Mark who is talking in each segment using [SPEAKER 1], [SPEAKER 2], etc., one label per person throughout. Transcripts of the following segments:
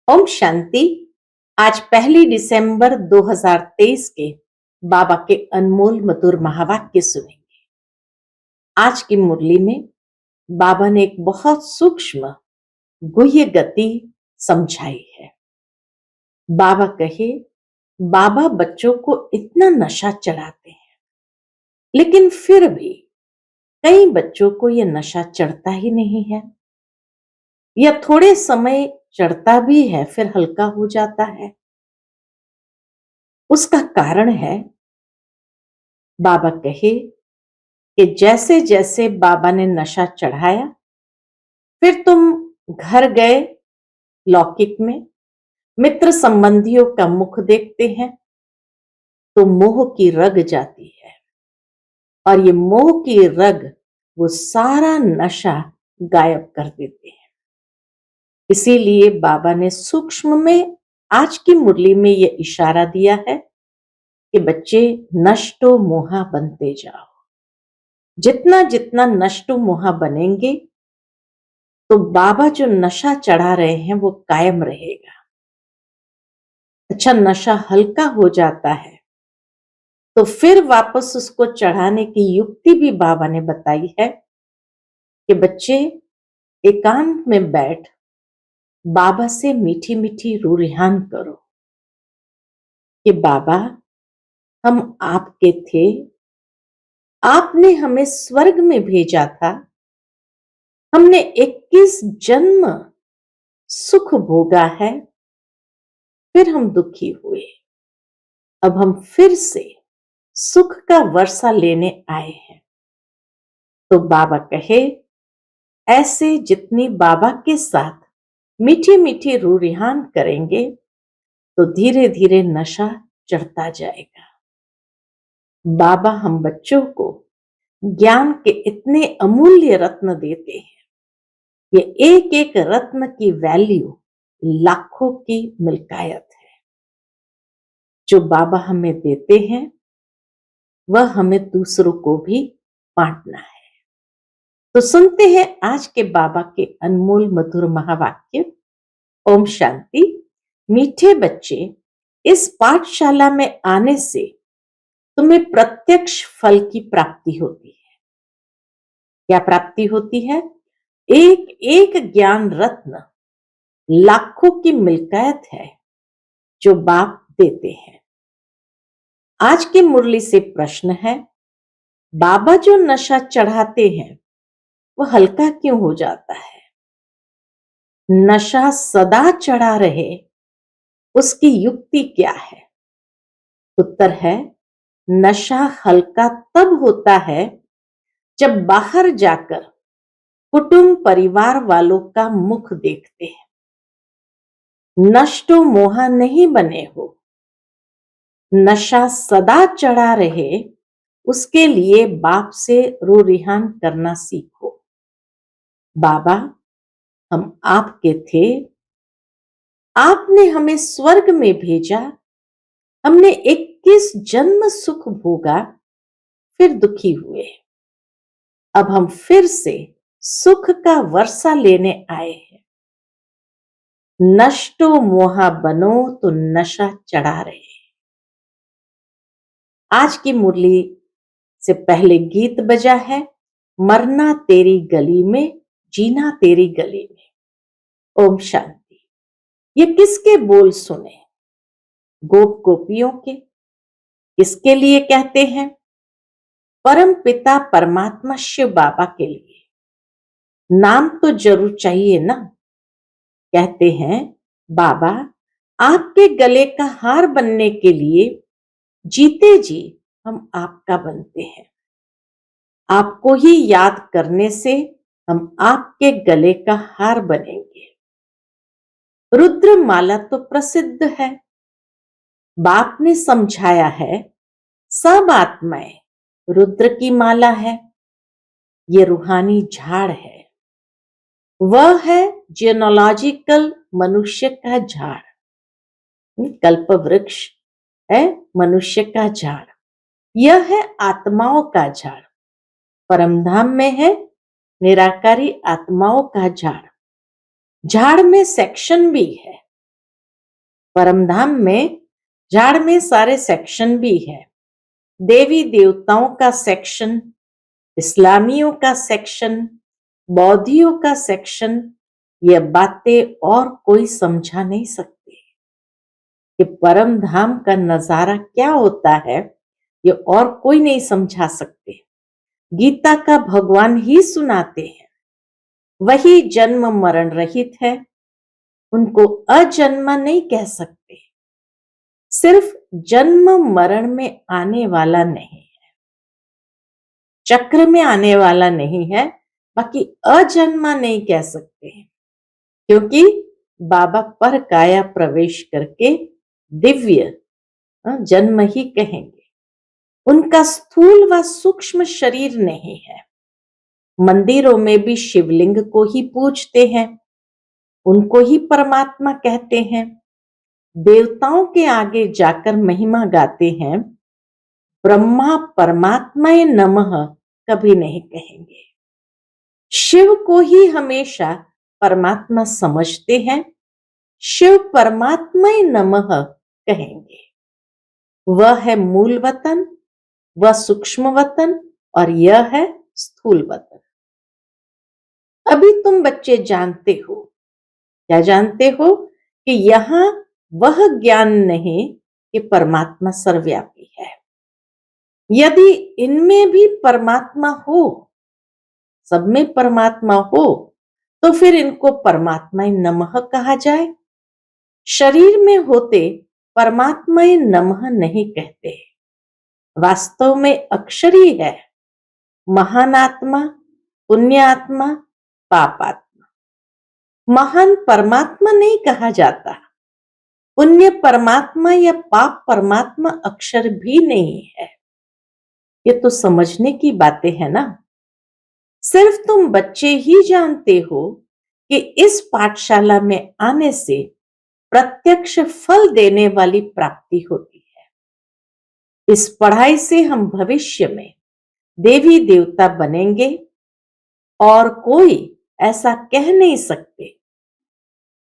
[SPEAKER 1] ओम शांति। आज 1 दिसंबर 2023 के बाबा के अनमोल मधुर महावाक्य सुनेंगे। आज की मुरली में बाबा ने एक बहुत सूक्ष्म गुह्य गति समझाई है। बाबा कहे, बाबा बच्चों को इतना नशा चढ़ाते हैं, लेकिन फिर भी कई बच्चों को यह नशा चढ़ता ही नहीं है, या थोड़े समय चढ़ता भी है फिर हल्का हो जाता है। उसका कारण है, बाबा कहे कि जैसे जैसे बाबा ने नशा चढ़ाया, फिर तुम घर गए, लौकिक में मित्र संबंधियों का मुख देखते हैं तो मोह की रग जाती है, और ये मोह की रग वो सारा नशा गायब कर देते हैं। इसीलिए बाबा ने सूक्ष्म में आज की मुरली में ये इशारा दिया है कि बच्चे नष्टो मोहा बनते जाओ। जितना जितना नष्टो मोहा बनेंगे तो बाबा जो नशा चढ़ा रहे हैं वो कायम रहेगा। अच्छा, नशा हल्का हो जाता है तो फिर वापस उसको चढ़ाने की युक्ति भी बाबा ने बताई है कि बच्चे एकांत में बैठ बाबा से मीठी मीठी रूरिहान करो कि बाबा, हम आपके थे, आपने हमें स्वर्ग में भेजा था, हमने 21 जन्म सुख भोगा है, फिर हम दुखी हुए, अब हम फिर से सुख का वर्षा लेने आए हैं। तो बाबा कहे, ऐसे जितनी बाबा के साथ मीठी मीठी रूरिहान करेंगे तो धीरे धीरे नशा चढ़ता जाएगा। बाबा हम बच्चों को ज्ञान के इतने अमूल्य रत्न देते हैं, ये एक एक रत्न की वैल्यू लाखों की मिल्कायत है। जो बाबा हमें देते हैं वह हमें दूसरों को भी बांटना है। तो सुनते हैं आज के बाबा के अनमोल मधुर महावाक्य। ओम शांति। मीठे बच्चे, इस पाठशाला में आने से तुम्हें प्रत्यक्ष फल की प्राप्ति होती है। क्या प्राप्ति होती है? एक एक ज्ञान रत्न लाखों की मिल्कियत है जो बाप देते हैं। आज की मुरली से प्रश्न है, बाबा जो नशा चढ़ाते हैं वह हल्का क्यों हो जाता है? नशा सदा चढ़ा रहे, उसकी युक्ति क्या है? उत्तर है, नशा हल्का तब होता है जब बाहर जाकर कुटुंब परिवार वालों का मुख देखते हैं। नष्टो मोहा नहीं बने हो, नशा सदा चढ़ा रहे, उसके लिए बाप से रूरिहान करना सीखो। बाबा, हम आपके थे, आपने हमें स्वर्ग में भेजा, हमने 21 जन्म सुख भोगा, फिर दुखी हुए, अब हम फिर से सुख का वर्षा लेने आए हैं। नष्टो मोहा बनो तो नशा चढ़ा रहे। आज की मुरली से पहले गीत बजा है, मरना तेरी गली में, जीना तेरी गली में। ओम शांति। ये किसके बोल सुने? गोप गोपियों के। किसके लिए कहते हैं? परम पिता परमात्मा शिव बाबा के लिए। नाम तो जरूर चाहिए ना। कहते हैं, बाबा आपके गले का हार बनने के लिए जीते जी हम आपका बनते हैं। आपको ही याद करने से हम आपके गले का हार बनेंगे। रुद्र माला तो प्रसिद्ध है। बाप ने समझाया है, सब आत्माएं रुद्र की माला है। ये रूहानी झाड़ है, वह है जीनोलॉजिकल मनुष्य का झाड़। कल्प वृक्ष है मनुष्य का झाड़, यह है आत्माओं का झाड़। परमधाम में है निराकारी आत्माओं का झाड़। झाड़ में सेक्शन भी है, परमधाम में झाड़ में सारे सेक्शन भी है। देवी देवताओं का सेक्शन, इस्लामियों का सेक्शन, बौद्धियों का सेक्शन। ये बातें और कोई समझा नहीं सकते कि परम धाम का नजारा क्या होता है। ये और कोई नहीं समझा सकते। गीता का भगवान ही सुनाते हैं। वही जन्म मरण रहित है, उनको अजन्मा नहीं कह सकते। सिर्फ जन्म मरण में आने वाला नहीं है, चक्र में आने वाला नहीं है, बाकी अजन्मा नहीं कह सकते हैं, क्योंकि बाबा पर काया प्रवेश करके दिव्य जन्म ही कहेंगे। उनका स्थूल व सूक्ष्म शरीर नहीं है। मंदिरों में भी शिवलिंग को ही पूजते हैं, उनको ही परमात्मा कहते हैं। देवताओं के आगे जाकर महिमा गाते हैं, ब्रह्मा परमात्माए नमः कभी नहीं कहेंगे। शिव को ही हमेशा परमात्मा समझते हैं, शिव परमात्माए नमः कहेंगे। वह है मूल वतन, वह सूक्ष्म वतन, और यह है स्थूल वतन। अभी तुम बच्चे जानते हो, क्या जानते हो? कि यहां वह ज्ञान नहीं कि परमात्मा सर्वव्यापी है। यदि इनमें भी परमात्मा हो, सब में परमात्मा हो, तो फिर इनको परमात्माए नमः कहा जाए। शरीर में होते परमात्माए नमः नहीं कहते, वास्तव में अक्षरी है। महान आत्मा, पुण्य आत्मा, पाप आत्मा। महान परमात्मा नहीं कहा जाता, पुण्य परमात्मा या पाप परमात्मा अक्षर भी नहीं है। ये तो समझने की बातें है ना। सिर्फ तुम बच्चे ही जानते हो कि इस पाठशाला में आने से प्रत्यक्ष फल देने वाली प्राप्ति होती है। इस पढ़ाई से हम भविष्य में देवी देवता बनेंगे, और कोई ऐसा कह नहीं सकते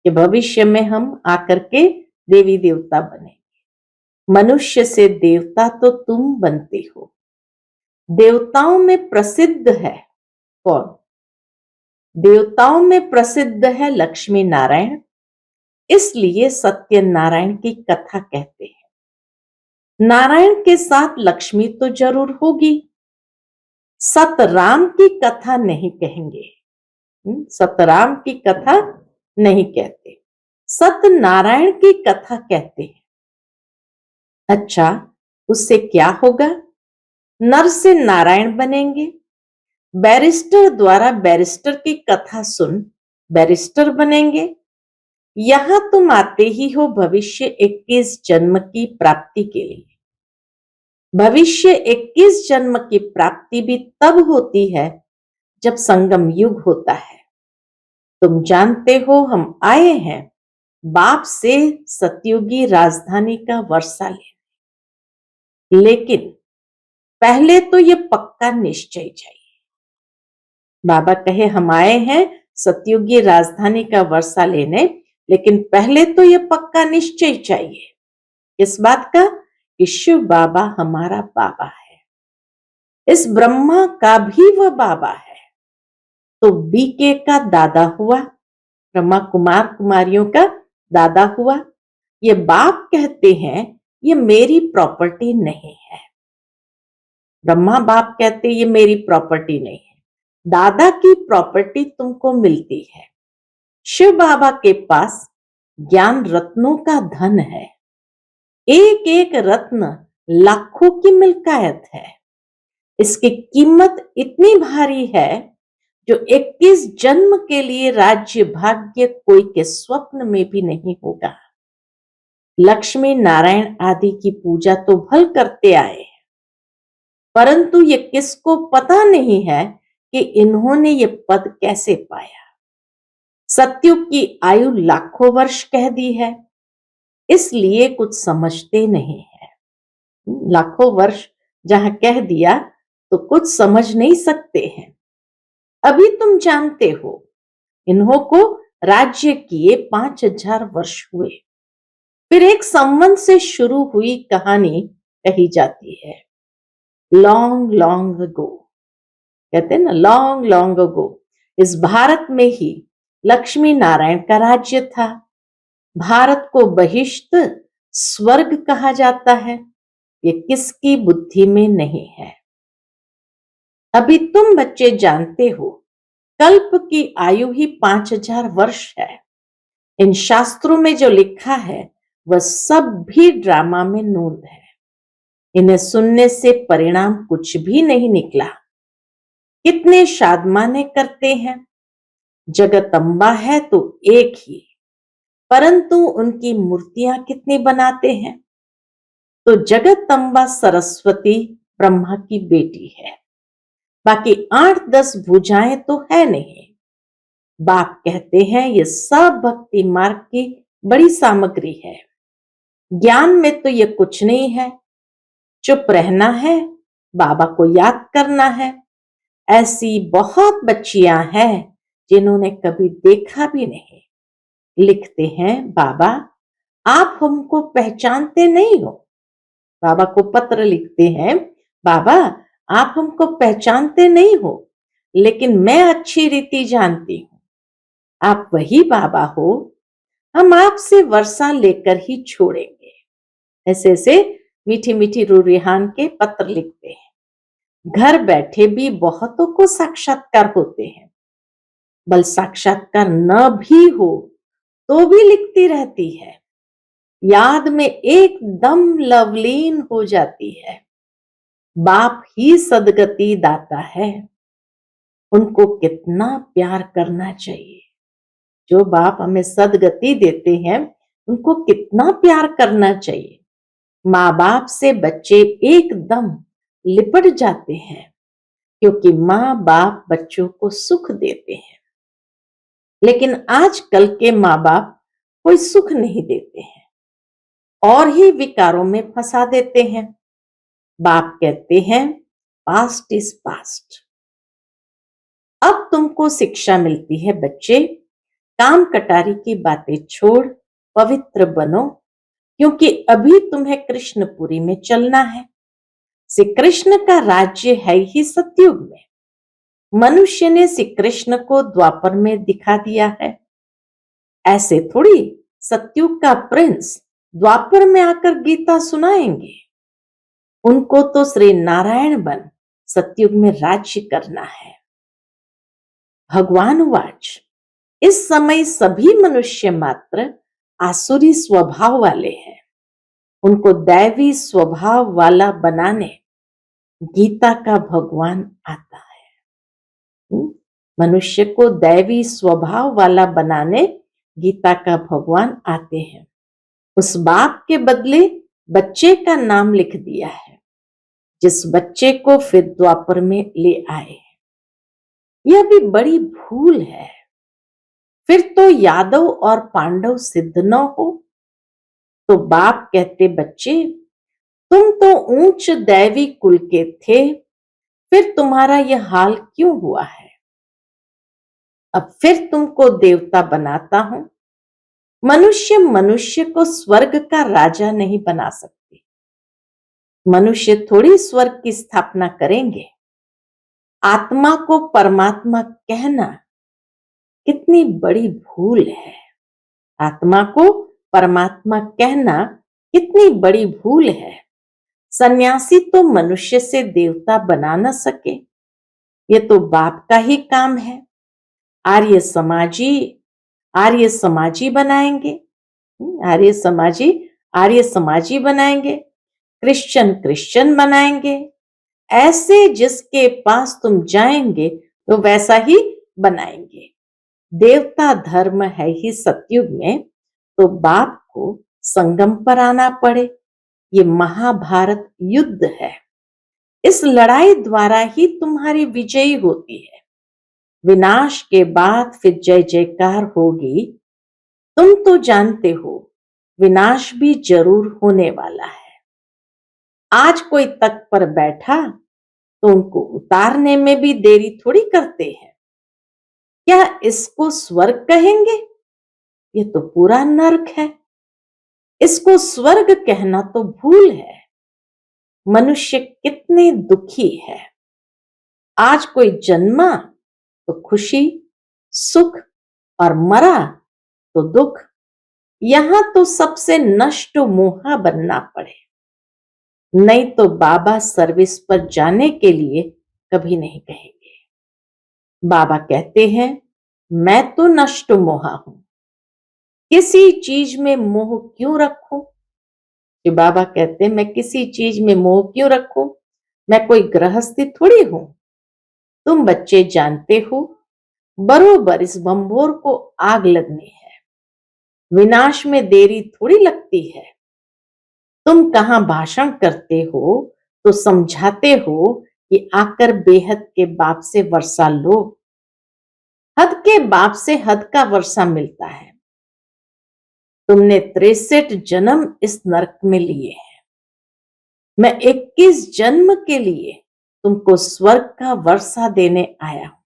[SPEAKER 1] कि भविष्य में हम आकर के देवी देवता बनेंगे। मनुष्य से देवता तो तुम बनते हो। देवताओं में प्रसिद्ध है कौन? देवताओं में प्रसिद्ध है लक्ष्मी नारायण, इसलिए सत्यनारायण की कथा कहते हैं। नारायण के साथ लक्ष्मी तो जरूर होगी। सतराम की कथा नहीं कहेंगे, सतराम की कथा नहीं कहते, सत्यनारायण की कथा कहते हैं। अच्छा, उससे क्या होगा? नर से नारायण बनेंगे। बैरिस्टर द्वारा बैरिस्टर की कथा सुन बैरिस्टर बनेंगे। यहां तुम आते ही हो भविष्य 21 जन्म की प्राप्ति के लिए। भविष्य 21 जन्म की प्राप्ति भी तब होती है जब संगम युग होता है। तुम जानते हो हम आए हैं बाप से सतयुगी राजधानी का वर्षा लेने, लेकिन पहले तो ये पक्का निश्चय चाहिए। बाबा कहे हम आए हैं सतयुगी राजधानी का वर्षा लेने, लेकिन पहले तो ये पक्का निश्चय चाहिए। इस बात का कि शिव बाबा हमारा बाबा है, इस ब्रह्मा का भी वह बाबा है, तो बीके का दादा हुआ, ब्रह्मा कुमार कुमारियों का दादा हुआ। ये बाप कहते हैं ये मेरी प्रॉपर्टी नहीं है। ब्रह्मा बाप कहते ये मेरी प्रॉपर्टी नहीं है, दादा की प्रॉपर्टी तुमको मिलती है। शिव बाबा के पास ज्ञान रत्नों का धन है, एक एक रत्न लाखों की मिल्कियत है। इसकी कीमत इतनी भारी है जो 21 जन्म के लिए राज्य भाग्य कोई के स्वप्न में भी नहीं होगा। लक्ष्मी नारायण आदि की पूजा तो भल करते आए हैं, परंतु ये किसको पता नहीं है कि इन्होंने ये पद कैसे पाया। सतयुग की आयु लाखों वर्ष कह दी है, इसलिए कुछ समझते नहीं है। लाखों वर्ष जहां कह दिया तो कुछ समझ नहीं सकते हैं। अभी तुम जानते हो इन्हों को राज्य किए 5000 वर्ष हुए, फिर एक संबंध से शुरू हुई कहानी कही जाती है। लॉन्ग लॉन्ग अगो, कहते हैं ना, लॉन्ग लॉन्ग अगो, इस भारत में ही लक्ष्मी नारायण का राज्य था। भारत को बहिष्ट स्वर्ग कहा जाता है। ये किसकी बुद्धि में नहीं है। अभी तुम बच्चे जानते हो, कल्प की आयु ही 5000 वर्ष है। इन शास्त्रों में जो लिखा है वह सब भी ड्रामा में नूंद है। इन्हें सुनने से परिणाम कुछ भी नहीं निकला। कितने शादमाने करते हैं। जगदम्बा है तो एक ही, परंतु उनकी मूर्तियां कितनी बनाते हैं। तो जगदम्बा सरस्वती ब्रह्मा की बेटी है। बाकी 8-10 भुजाएं तो है नहीं। बाप कहते हैं ये सब भक्ति मार्ग की बड़ी सामग्री है। ज्ञान में तो ये कुछ नहीं है। चुप रहना है, बाबा को याद करना है। ऐसी बहुत बच्चियां हैं जिन्होंने कभी देखा भी नहीं। लिखते हैं, बाबा आप हमको पहचानते नहीं हो। बाबा को पत्र लिखते हैं, बाबा आप हमको पहचानते नहीं हो, लेकिन मैं अच्छी रीति जानती हूं। आप वही बाबा हो, हम आपसे वर्षा लेकर ही छोड़ेंगे। ऐसे ऐसे मीठी मीठी रूरिहान के पत्र लिखते हैं। घर बैठे भी बहुतों को साक्षात्कार होते हैं। बल साक्षात्कार न भी हो तो भी लिखती रहती है। याद में एकदम लवलीन हो जाती है। बाप ही सदगति दाता है। उनको कितना प्यार करना चाहिए। जो बाप हमें सदगति देते हैं उनको कितना प्यार करना चाहिए। माँ बाप से बच्चे एकदम लिपट जाते हैं, क्योंकि माँ बाप बच्चों को सुख देते हैं। लेकिन आजकल के माँ बाप कोई सुख नहीं देते हैं और ही विकारों में फंसा देते हैं। बाप कहते हैं, पास्ट इज पास्ट। अब तुमको शिक्षा मिलती है बच्चे, काम कटारी की बातें छोड़ पवित्र बनो, क्योंकि अभी तुम्हें कृष्णपुरी में चलना है। श्री कृष्ण का राज्य है ही सतयुग में। मनुष्य ने श्री कृष्ण को द्वापर में दिखा दिया है। ऐसे थोड़ी सतयुग का प्रिंस द्वापर में आकर गीता सुनाएंगे। उनको तो श्री नारायण बन सतयुग में राज्य करना है। भगवान वाच, इस समय सभी मनुष्य मात्र आसुरी स्वभाव वाले हैं। उनको दैवी स्वभाव वाला बनाने गीता का भगवान आता है। मनुष्य को दैवी स्वभाव वाला बनाने गीता का भगवान आते हैं। उस बाप के बदले बच्चे का नाम लिख दिया है, जिस बच्चे को फिर द्वापर में ले आए। यह भी बड़ी भूल है। फिर तो यादव और पांडव सिद्ध न हो। तो बाप कहते, बच्चे तुम तो ऊंच दैवी कुल के थे, फिर तुम्हारा यह हाल क्यों हुआ है। अब फिर तुमको देवता बनाता हूं। मनुष्य मनुष्य को स्वर्ग का राजा नहीं बना सकते। मनुष्य थोड़ी स्वर्ग की स्थापना करेंगे। आत्मा को परमात्मा कहना कितनी बड़ी भूल है। आत्मा को परमात्मा कहना कितनी बड़ी भूल है। सन्यासी तो मनुष्य से देवता बना न सके। ये तो बाप का ही काम है। आर्य समाजी बनाएंगे। आर्य समाजी बनाएंगे। क्रिश्चियन बनाएंगे। ऐसे जिसके पास तुम जाएंगे तो वैसा ही बनाएंगे। देवता धर्म है ही सतयुग में, तो बाप को संगम पर आना पड़े। ये महाभारत युद्ध है। इस लड़ाई द्वारा ही तुम्हारी विजयी होती है। विनाश के बाद फिर जय जयकार होगी। तुम तो जानते हो विनाश भी जरूर होने वाला है। आज कोई तख्त पर बैठा तो उनको उतारने में भी देरी थोड़ी करते हैं। क्या इसको स्वर्ग कहेंगे? ये तो पूरा नर्क है। इसको स्वर्ग कहना तो भूल है। मनुष्य कितने दुखी है। आज कोई जन्मा तो खुशी सुख और मरा तो दुख। यहां तो सबसे नष्ट मोहा बनना पड़े, नहीं तो बाबा सर्विस पर जाने के लिए कभी नहीं कहेंगे। बाबा कहते हैं मैं तो नष्ट मोहा हूं, किसी चीज में मोह क्यों रखूं। कि बाबा कहते हैं मैं किसी चीज में मोह क्यों रखूं, मैं कोई गृहस्थी थोड़ी हूं। तुम बच्चे जानते हो बरोबर इस बंभोर को आग लगनी है, विनाश में देरी थोड़ी लगती है। तुम कहां भाषण करते हो तो समझाते हो कि आकर बेहद के बाप से वर्षा लो। हद के बाप से हद का वर्षा मिलता है। तुमने 63 जन्म इस नरक में लिए हैं, मैं 21 जन्म के लिए तुमको स्वर्ग का वर्षा देने आया हूं।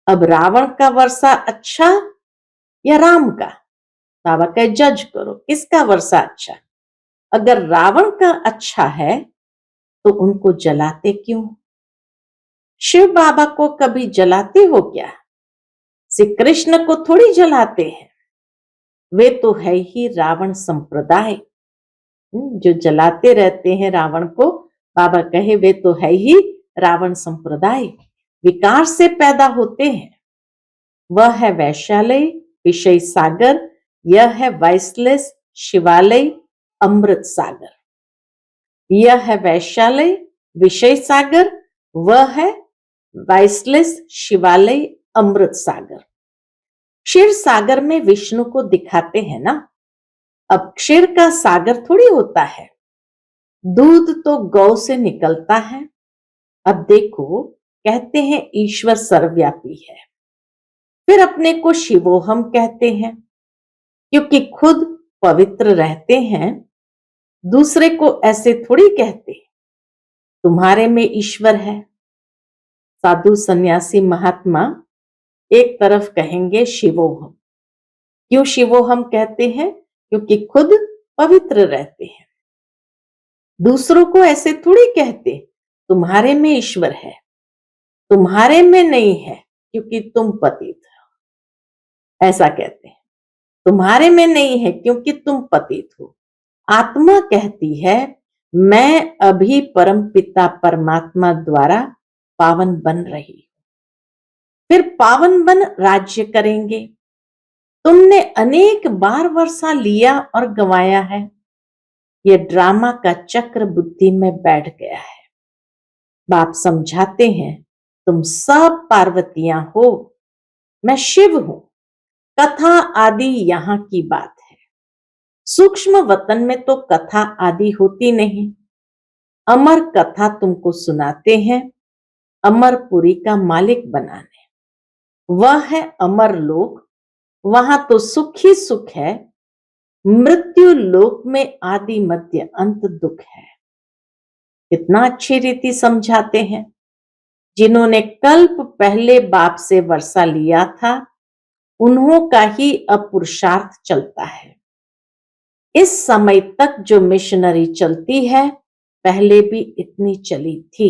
[SPEAKER 1] अब रावण का वर्षा अच्छा या राम का? बाबा कहे जज करो किसका वर्षा अच्छा। अगर रावण का अच्छा है तो उनको जलाते क्यों? शिव बाबा को कभी जलाते हो क्या? श्री कृष्ण को थोड़ी जलाते हैं, वे तो है ही रावण संप्रदाय। जो जलाते रहते हैं रावण को, बाबा कहे वे तो है ही रावण संप्रदाय, विकार से पैदा होते हैं। वह है वैश्यालय विषय सागर, यह है वाइसलेस शिवालय अमृत सागर। यह है वैश्यालय विषय सागर, वह है वाइसलेस शिवालय अमृत सागर। क्षीर सागर में विष्णु को दिखाते हैं ना। अब क्षीर का सागर थोड़ी होता है, दूध तो गौ से निकलता है। अब देखो कहते हैं ईश्वर सर्वव्यापी है, फिर अपने को शिवोहम कहते हैं क्योंकि खुद पवित्र रहते हैं। दूसरे को ऐसे थोड़ी कहते तुम्हारे में ईश्वर है। साधु सन्यासी महात्मा एक तरफ कहेंगे शिवोहम। क्यों शिवोहम कहते हैं? क्योंकि खुद पवित्र रहते हैं। दूसरों को ऐसे थोड़ी कहते तुम्हारे में ईश्वर है, तुम्हारे में नहीं है क्योंकि तुम पतित हो। ऐसा कहते हैं तुम्हारे में नहीं है क्योंकि तुम पतित हो। आत्मा कहती है मैं अभी परम पिता परमात्मा द्वारा पावन बन रही हूं, फिर पावन बन राज्य करेंगे। तुमने अनेक बार वर्षा लिया और गंवाया है। यह ड्रामा का चक्र बुद्धि में बैठ गया है। बाप समझाते हैं तुम सब पार्वतियां हो, मैं शिव हूं। कथा आदि यहाँ की बात है। सूक्ष्म वतन में तो कथा आदि होती नहीं। अमर कथा तुमको सुनाते हैं अमरपुरी का मालिक बनाने। वह है अमर लोक, वहां तो सुख ही सुख है। मृत्यु लोक में आदि मध्य अंत दुख है। कितना अच्छी रीति समझाते हैं। जिन्होंने कल्प पहले बाप से वर्षा लिया था उन्हों का ही अब पुरुषार्थ चलता है। इस समय तक जो मिशनरी चलती है पहले भी इतनी चली थी,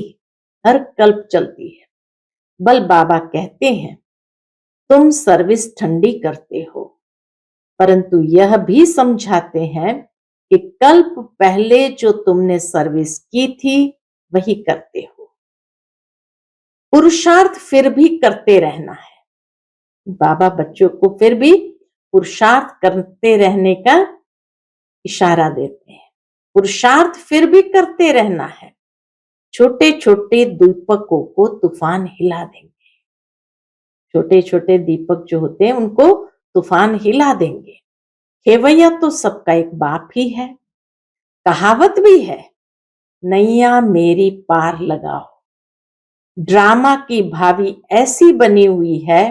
[SPEAKER 1] हर कल्प चलती है। बल बाबा कहते हैं तुम सर्विस ठंडी करते हो, परंतु यह भी समझाते हैं कि कल्प पहले जो तुमने सर्विस की थी वही करते हो। पुरुषार्थ फिर भी करते रहना है। बाबा बच्चों को फिर भी पुरुषार्थ करते रहने का इशारा देते हैं। पुरुषार्थ फिर भी करते रहना है। छोटे छोटे दीपकों को तूफान हिला देंगे। छोटे छोटे दीपक जो होते हैं उनको तूफान हिला देंगे। खेवैया तो सबका एक बाप ही है। कहावत भी है नैया मेरी पार लगाओ। ड्रामा की भावी ऐसी बनी हुई है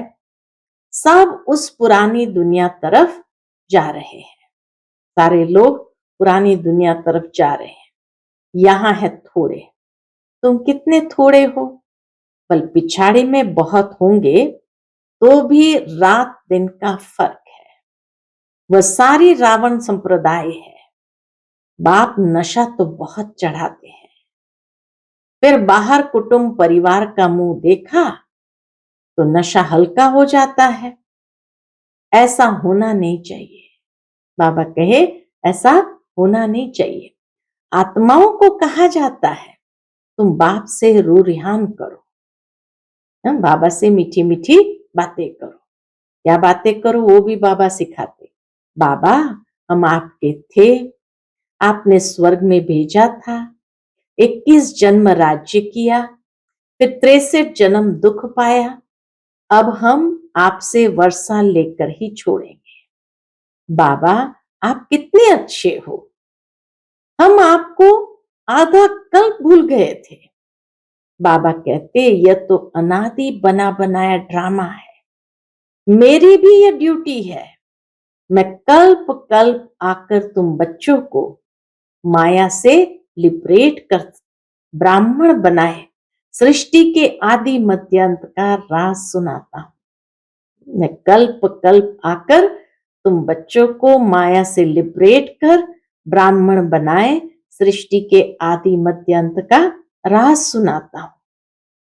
[SPEAKER 1] सब उस पुरानी दुनिया तरफ जा रहे हैं। सारे लोग पुरानी दुनिया तरफ जा रहे हैं। यहां है थोड़े, तुम कितने थोड़े हो। बल पिछाड़ी में बहुत होंगे तो भी रात दिन का फर्क है। वह सारी रावण संप्रदाय है। बाप नशा तो बहुत चढ़ाते हैं। फिर बाहर कुटुंब परिवार का मुंह देखा तो नशा हल्का हो जाता है। ऐसा होना नहीं चाहिए। बाबा कहे ऐसा होना नहीं चाहिए। आत्माओं को कहा जाता है तुम बाप से रू रिहान करो, बाबा से मीठी मीठी बातें करो। क्या बातें करो वो भी बाबा सिखाते। बाबा हम आपके थे, आपने स्वर्ग में भेजा था, 21 जन्म राज्य किया, फिर 63 जन्म दुख पाया, अब हम आपसे वर्षा लेकर ही छोड़ेंगे। बाबा आप कितने अच्छे हो, हम आपको आधा कल्प भूल गए थे। बाबा कहते यह तो अनादि बना बनाया ड्रामा है, मेरी भी यह ड्यूटी है। मैं कल्प कल्प आकर तुम बच्चों को माया से लिबरेट कर ब्राह्मण बनाए सृष्टि के आदि मध्यांत का राज सुनाता हूं। मैं कल्प कल्प आकर तुम बच्चों को माया से लिबरेट कर ब्राह्मण बनाए सृष्टि के आदि मध्यांत का राज सुनाता हूं।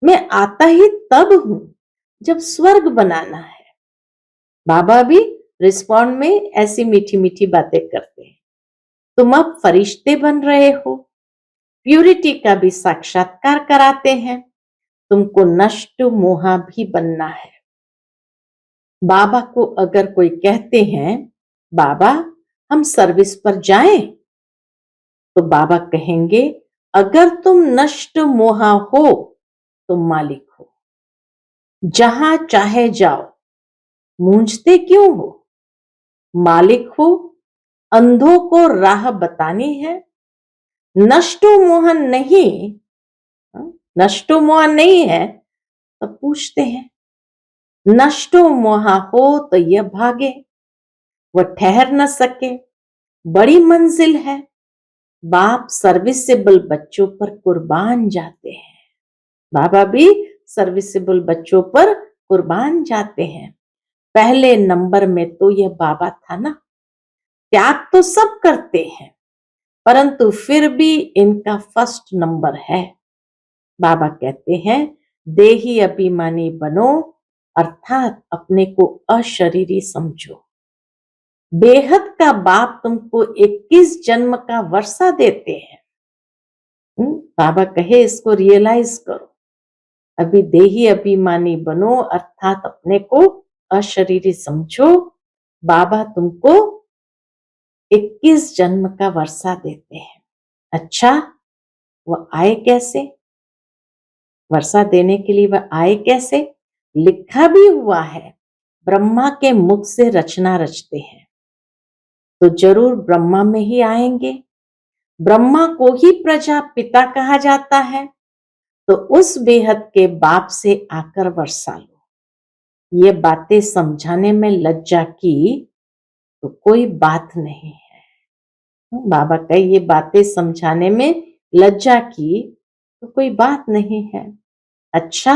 [SPEAKER 1] मैं आता ही तब हूं जब स्वर्ग बनाना है। बाबा भी रिस्पॉन्ड में ऐसी मीठी मीठी बातें करते हैं। तुम अब फरिश्ते बन रहे हो, प्यूरिटी का भी साक्षात्कार कराते हैं। तुमको नष्ट मोहा भी बनना है। बाबा को अगर कोई कहते हैं बाबा हम सर्विस पर जाएं, तो बाबा कहेंगे अगर तुम नष्ट मोहा हो तो मालिक हो, जहां चाहे जाओ, मूंझते क्यों हो? मालिक हो, अंधों को राह बतानी है। नष्टो मोहन नहीं, नष्टो मोहन नहीं है तो पूछते हैं। नष्टो मोहा हो तो यह भागे, वह ठहर न सके, बड़ी मंजिल है। बाप सर्विसेबल बच्चों पर कुर्बान जाते हैं। बाबा भी सर्विसेबल बच्चों पर कुर्बान जाते हैं। पहले नंबर में तो यह बाबा था ना। त्याग तो सब करते हैं, परंतु फिर भी इनका फर्स्ट नंबर है। बाबा कहते हैं देही अभिमानी बनो, अर्थात अपने को अशरीरी समझो। बेहद का बाप तुमको 21 जन्म का वर्षा देते हैं। बाबा कहे इसको रियलाइज करो। अभी देही अभिमानी बनो, अर्थात अपने को अशरीरी समझो। बाबा तुमको 21 जन्म का वर्षा देते हैं। अच्छा वह आए कैसे? वर्षा देने के लिए वह आए कैसे? लिखा भी हुआ है ब्रह्मा के मुख से रचना रचते हैं, तो जरूर ब्रह्मा में ही आएंगे। ब्रह्मा को ही प्रजापिता कहा जाता है, तो उस बेहद के बाप से आकर वर्षा लो। ये बातें समझाने में लज्जा की तो कोई बात नहीं है। बाबा का ये बातें समझाने में लज्जा की तो कोई बात नहीं है। अच्छा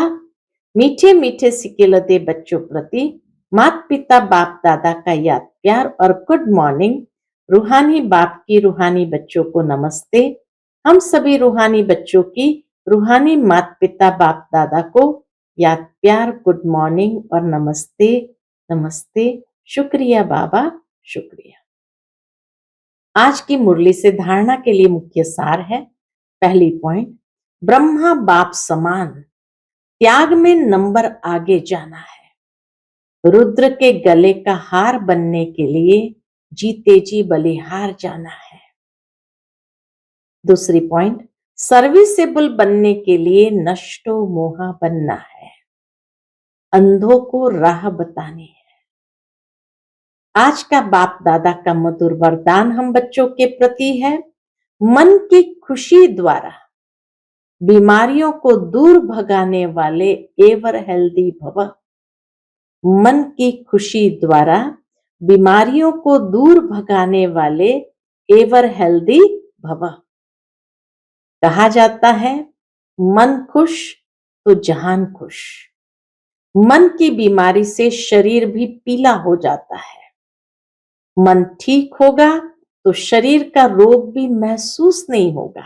[SPEAKER 1] मीठे मीठे सिकेलते बच्चों प्रति माता पिता बाप दादा का याद प्यार और गुड मॉर्निंग। रूहानी बाप की रूहानी बच्चों को नमस्ते। हम सभी रूहानी बच्चों की रूहानी माता पिता बाप दादा को याद प्यार गुड मॉर्निंग और नमस्ते नमस्ते। शुक्रिया बाबा, शुक्रिया। आज की मुरली से धारणा के लिए मुख्य सार है। पहली पॉइंट, ब्रह्मा बाप समान त्याग में नंबर आगे जाना है। रुद्र के गले का हार बनने के लिए जीते जी बलिहार जाना है। दूसरी पॉइंट, सर्विसेबल बनने के लिए नष्टो मोहा बनना है, अंधों को राह बतानी है। आज का बाप दादा का मधुर वरदान हम बच्चों के प्रति है, मन की खुशी द्वारा बीमारियों को दूर भगाने वाले एवर हेल्दी भव। मन की खुशी द्वारा बीमारियों को दूर भगाने वाले एवर हेल्दी भव। कहा जाता है मन खुश तो जहान खुश। मन की बीमारी से शरीर भी पीला हो जाता है। मन ठीक होगा तो शरीर का रोग भी महसूस नहीं होगा।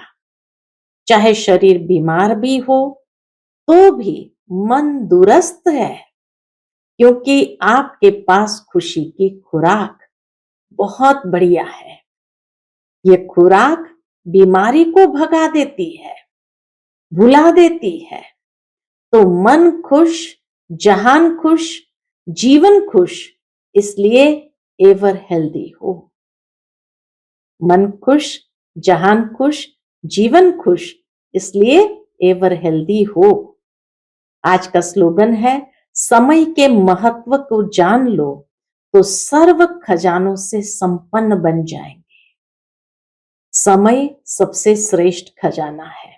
[SPEAKER 1] चाहे शरीर बीमार भी हो तो भी मन दुरुस्त है, क्योंकि आपके पास खुशी की खुराक बहुत बढ़िया है। ये खुराक बीमारी को भगा देती है, भुला देती है। तो मन खुश, जहान खुश, जीवन खुश, इसलिए एवर हेल्दी हो। मन खुश, जहान खुश, जीवन खुश, इसलिए एवर हेल्दी हो। आज का स्लोगन है, समय के महत्व को जान लो तो सर्व खजानों से संपन्न बन जाएंगे। समय सबसे श्रेष्ठ खजाना है,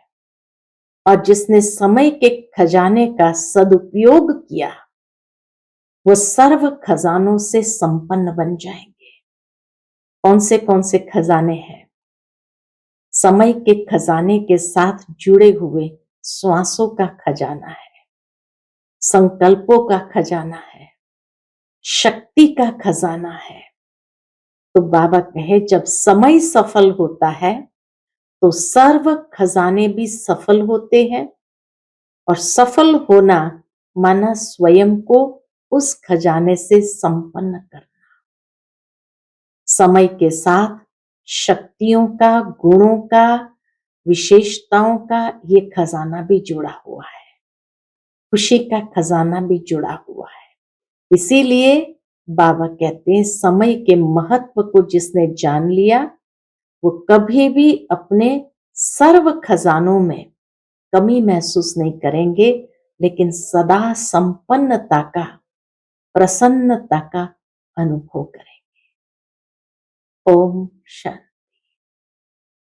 [SPEAKER 1] और जिसने समय के खजाने का सदुपयोग किया वो सर्व खजानों से संपन्न बन जाएंगे। कौन से खजाने हैं? समय के खजाने के साथ जुड़े हुए श्वासों का खजाना है, संकल्पों का खजाना है, शक्ति का खजाना है। तो बाबा कहे, जब समय सफल होता है तो सर्व खजाने भी सफल होते हैं, और सफल होना माना स्वयं को उस खजाने से संपन्न करना। समय के साथ शक्तियों का, गुणों का, विशेषताओं का ये खजाना भी जुड़ा हुआ है, खुशी का खजाना भी जुड़ा हुआ है। इसीलिए बाबा कहते हैं, समय के महत्व को जिसने जान लिया वो कभी भी अपने सर्व खजानों में कमी महसूस नहीं करेंगे, लेकिन सदा संपन्नता का, प्रसन्नता का अनुभव करेंगे। ओम शांति।